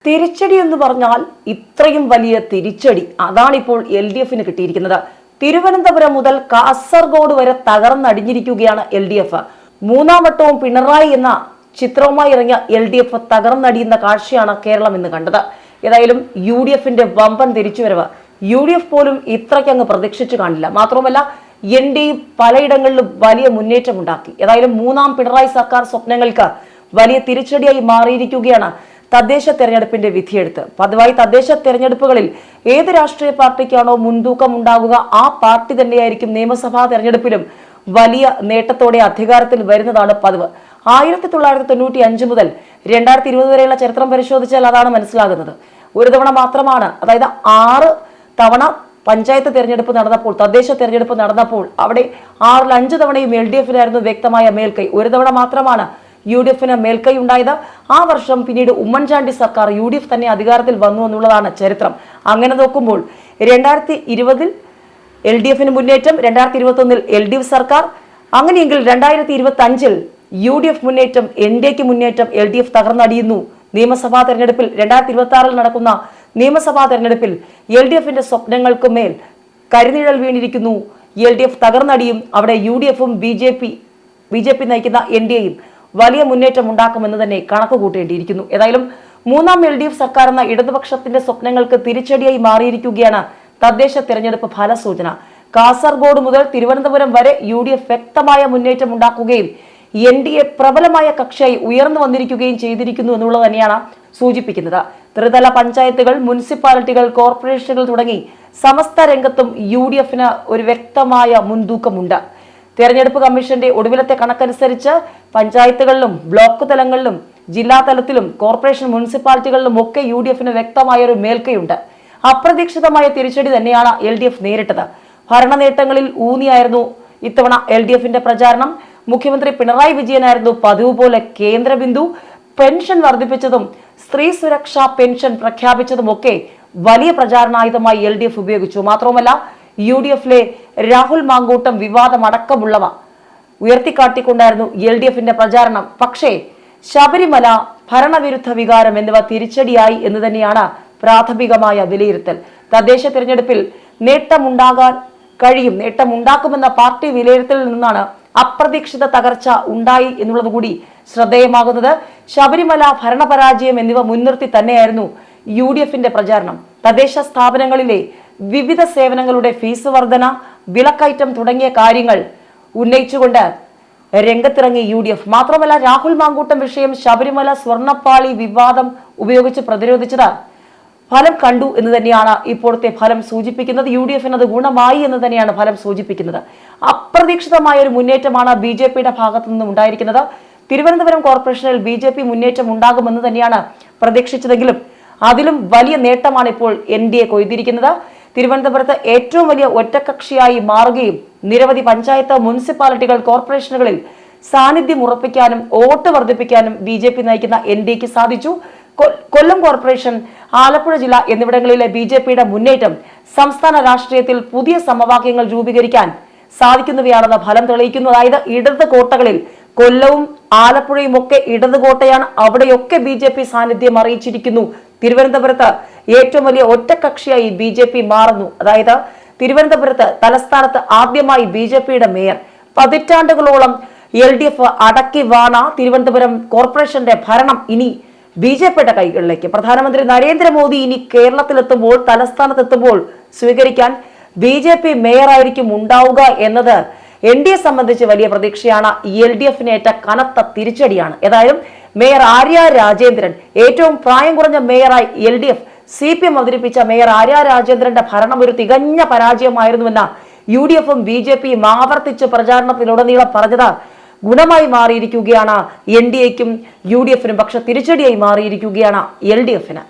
തിരിച്ചടി എന്ന് പറഞ്ഞാൽ ഇത്രയും വലിയ തിരിച്ചടി അതാണിപ്പോൾ LDF-ന് കിട്ടിയിരിക്കുന്നത്. തിരുവനന്തപുരം മുതൽ കാസർഗോഡ് വരെ തകർന്നടിഞ്ഞിരിക്കുകയാണ് LDF. മൂന്നാം വട്ടവും പിണറായി എന്ന ചിത്രവുമായി ഇറങ്ങിയ LDF തകർന്നടിയുന്ന കാഴ്ചയാണ് കേരളം ഇന്ന് കണ്ടത്. ഏതായാലും UDF-ന്റെ വമ്പൻ തിരിച്ചുവരവ് UDF പോലും ഇത്രയ്ക്കങ്ങ് പ്രതീക്ഷിച്ചു കാണില്ല. മാത്രമല്ല NDA പലയിടങ്ങളിലും വലിയ മുന്നേറ്റമുണ്ടാക്കി. ഏതായാലും മൂന്നാം പിണറായി സർക്കാർ സ്വപ്നങ്ങൾക്ക് വലിയ തിരിച്ചടിയായി മാറിയിരിക്കുകയാണ് തദ്ദേശ തെരഞ്ഞെടുപ്പിന്റെ വിധിയെടുത്ത്. പതിവായി തദ്ദേശ തെരഞ്ഞെടുപ്പുകളിൽ ഏത് രാഷ്ട്രീയ പാർട്ടിക്കാണോ മുൻതൂക്കം ഉണ്ടാകുക ആ പാർട്ടി തന്നെയായിരിക്കും നിയമസഭാ തെരഞ്ഞെടുപ്പിലും വലിയ നേട്ടത്തോടെ അധികാരത്തിൽ വരുന്നതാണ് പതിവ്. 1995 മുതൽ 2020 വരെയുള്ള ചരിത്രം പരിശോധിച്ചാൽ അതാണ് മനസ്സിലാകുന്നത്. ഒരു തവണ മാത്രമാണ്, അതായത് 6 തവണ പഞ്ചായത്ത് തെരഞ്ഞെടുപ്പ് നടന്നപ്പോൾ, തദ്ദേശ തെരഞ്ഞെടുപ്പ് നടന്നപ്പോൾ അവിടെ 6-ൽ 5 തവണയും LDF-നായിരുന്നു വ്യക്തമായ മേൽക്കൈ. ഒരു തവണ മാത്രമാണ് UDF-ന് മേൽക്കൈ ഉണ്ടായത്. ആ വർഷം പിന്നീട് ഉമ്മൻചാണ്ടി സർക്കാർ UDF തന്നെ അധികാരത്തിൽ വന്നു എന്നുള്ളതാണ് ചരിത്രം. അങ്ങനെ നോക്കുമ്പോൾ 2020-ൽ LDF-ന് മുന്നേറ്റം, 2021-ൽ LDF സർക്കാർ, അങ്ങനെയെങ്കിൽ 2025-ൽ UDF മുന്നേറ്റം, NDAക്ക് മുന്നേറ്റം, LDF തകർന്നടിയുന്നു. നിയമസഭാ തെരഞ്ഞെടുപ്പിൽ 2026-ൽ നടക്കുന്ന നിയമസഭാ തെരഞ്ഞെടുപ്പിൽ LDF-ന്റെ സ്വപ്നങ്ങൾക്ക് മേൽ കരിനിഴൽ വീണിരിക്കുന്നു. LDF തകർന്നടിയും. അവിടെ UDF-ഉം BJP നയിക്കുന്ന NDAയും വലിയ മുന്നേറ്റം ഉണ്ടാക്കുമെന്ന് തന്നെ കണക്ക് കൂട്ടേണ്ടിയിരിക്കുന്നു. ഏതായാലും മൂന്നാം LDF സർക്കാർ എന്ന ഇടതുപക്ഷത്തിന്റെ സ്വപ്നങ്ങൾക്ക് തിരിച്ചടിയായി മാറിയിരിക്കുകയാണ് തദ്ദേശ തെരഞ്ഞെടുപ്പ് ഫലസൂചന. കാസർഗോഡ് മുതൽ തിരുവനന്തപുരം വരെ UDF വ്യക്തമായ മുന്നേറ്റം ഉണ്ടാക്കുകയും NDA പ്രബലമായ കക്ഷിയായി ഉയർന്നു വന്നിരിക്കുകയും ചെയ്തിരിക്കുന്നു എന്നുള്ളത് തന്നെയാണ് സൂചിപ്പിക്കുന്നത്. ത്രിതല പഞ്ചായത്തുകൾ, മുനിസിപ്പാലിറ്റികൾ, കോർപ്പറേഷനുകൾ തുടങ്ങി സമസ്ത രംഗത്തും UDF-ന് ഒരു വ്യക്തമായ മുൻതൂക്കമുണ്ട്. തെരഞ്ഞെടുപ്പ് കമ്മീഷന്റെ ഒടുവിലത്തെ കണക്കനുസരിച്ച് പഞ്ചായത്തുകളിലും ബ്ലോക്ക് തലങ്ങളിലും ജില്ലാ തലത്തിലും കോർപ്പറേഷൻ മുനിസിപ്പാലിറ്റികളിലും ഒക്കെ UDF-ന് വ്യക്തമായ ഒരു മേൽക്കൈയുണ്ട്. അപ്രതീക്ഷിതമായ തിരിച്ചടി തന്നെയാണ് LDF നേരിട്ടത്. ഭരണ നേട്ടങ്ങളിൽ ഊന്നിയായിരുന്നു ഇത്തവണ LDF-ന്റെ പ്രചാരണം. മുഖ്യമന്ത്രി പിണറായി വിജയനായിരുന്നു പതിവ് പോലെ കേന്ദ്രബിന്ദു. പെൻഷൻ വർദ്ധിപ്പിച്ചതും സ്ത്രീ സുരക്ഷാ പെൻഷൻ പ്രഖ്യാപിച്ചതുമൊക്കെ വലിയ പ്രചാരണായുധമായി LDF ഉപയോഗിച്ചു. മാത്രവുമല്ല UDF-ലെ രാഹുൽ മാങ്കൂട്ടം വിവാദമടക്കമുള്ളവ ഉയർത്തിക്കാട്ടിക്കൊണ്ടായിരുന്നു LDF-ന്റെ പ്രചാരണം. പക്ഷേ ശബരിമല, ഭരണവിരുദ്ധ വികാരം എന്നിവ തിരിച്ചടിയായി എന്ന് തന്നെയാണ് പ്രാഥമികമായ വിലയിരുത്തൽ. തദ്ദേശ തിരഞ്ഞെടുപ്പിൽ നേട്ടമുണ്ടാകാൻ കഴിയും, നേട്ടമുണ്ടാക്കുമെന്ന പാർട്ടി വിലയിരുത്തലിൽ നിന്നാണ് അപ്രതീക്ഷിത തകർച്ച ഉണ്ടായി എന്നുള്ളത് കൂടി ശ്രദ്ധേയമാകുന്നത്. ശബരിമല, ഭരണപരാജയം എന്നിവ മുൻനിർത്തി തന്നെയായിരുന്നു UDF-ന്റെ പ്രചാരണം. തദ്ദേശ സ്ഥാപനങ്ങളിലെ വിവിധ സേവനങ്ങളുടെ ഫീസ് വർധന, വിലക്കയറ്റം തുടങ്ങിയ കാര്യങ്ങൾ ഉന്നയിച്ചുകൊണ്ട് രംഗത്തിറങ്ങി UDF. മാത്രമല്ല രാഹുൽ മാങ്കൂട്ടം വിഷയം, ശബരിമല സ്വർണ്ണപ്പാളി വിവാദം ഉപയോഗിച്ച് പ്രതിരോധിച്ചത് ഫലം കണ്ടു എന്ന് തന്നെയാണ് ഇപ്പോഴത്തെ ഫലം സൂചിപ്പിക്കുന്നത്. UDF-ന് അത് ഗുണമായി എന്ന് തന്നെയാണ് ഫലം സൂചിപ്പിക്കുന്നത്. അപ്രതീക്ഷിതമായ ഒരു മുന്നേറ്റമാണ് BJP-യുടെ ഭാഗത്തു നിന്നും ഉണ്ടായിരിക്കുന്നത്. തിരുവനന്തപുരം കോർപ്പറേഷനിൽ BJP മുന്നേറ്റം ഉണ്ടാകുമെന്ന് തന്നെയാണ് പ്രതീക്ഷിച്ചതെങ്കിലും അതിലും വലിയ നേട്ടമാണ് ഇപ്പോൾ NDA കൊയ്തിരിക്കുന്നത്. തിരുവനന്തപുരത്ത് ഏറ്റവും വലിയ ഒറ്റക്കക്ഷിയായി മാറുകയും നിരവധി പഞ്ചായത്ത്, മുനിസിപ്പാലിറ്റികൾ, കോർപ്പറേഷനുകളിൽ സാന്നിധ്യം ഉറപ്പിക്കാനും വോട്ട് വർദ്ധിപ്പിക്കാനും BJP നയിക്കുന്ന NDAക്ക് സാധിച്ചു. കൊല്ലം കോർപ്പറേഷൻ, ആലപ്പുഴ ജില്ല എന്നിവിടങ്ങളിലെ BJP-യുടെ മുന്നേറ്റം സംസ്ഥാന രാഷ്ട്രീയത്തിൽ പുതിയ സമവാക്യങ്ങൾ രൂപീകരിക്കാൻ സാധിക്കുന്നവയാണെന്ന് ഫലം തെളിയിക്കുന്നു. അതായത് ഇടത് കോട്ടകളിൽ കൊല്ലവും ആലപ്പുഴയും ഒക്കെ ഇടത് കോട്ടയാണ്. അവിടെയൊക്കെ BJP സാന്നിധ്യം അറിയിച്ചിരിക്കുന്നു. തിരുവനന്തപുരത്ത് ഏറ്റവും വലിയ ഒറ്റക്കക്ഷിയായി BJP മാറുന്നു. അതായത് തിരുവനന്തപുരത്ത് തലസ്ഥാനത്ത് ആദ്യമായി BJP-യുടെ മേയർ. പതിറ്റാണ്ടുകളോളം LDF അടക്കി വാണ തിരുവനന്തപുരം കോർപ്പറേഷന്റെ ഭരണം ഇനി BJP-യുടെ കൈകളിലേക്ക്. പ്രധാനമന്ത്രി നരേന്ദ്രമോദി ഇനി കേരളത്തിലെത്തുമ്പോൾ, തലസ്ഥാനത്തെത്തുമ്പോൾ സ്വീകരിക്കാൻ BJP മേയറായിരിക്കും ഉണ്ടാവുക എന്നത് NDA സംബന്ധിച്ച് വലിയ പ്രതീക്ഷയാണ്. LDF-നേറ്റ കനത്ത തിരിച്ചടിയാണ്. ഏതായാലും മേയർ ആര്യ രാജേന്ദ്രൻ, ഏറ്റവും പ്രായം കുറഞ്ഞ മേയറായി LDF CPM അവതരിപ്പിച്ച മേയർ ആര്യ രാജേന്ദ്രന്റെ ഭരണം ഒരു തികഞ്ഞ പരാജയമായിരുന്നുവെന്ന UDF-ഉം BJP-യും ആവർത്തിച്ച് പ്രചാരണത്തിലുടനീളം പറഞ്ഞത് ഗുണമായി മാറിയിരിക്കുകയാണ് NDAക്കും UDF-നും. പക്ഷെ തിരിച്ചടിയായി മാറിയിരിക്കുകയാണ് LDF-ന്.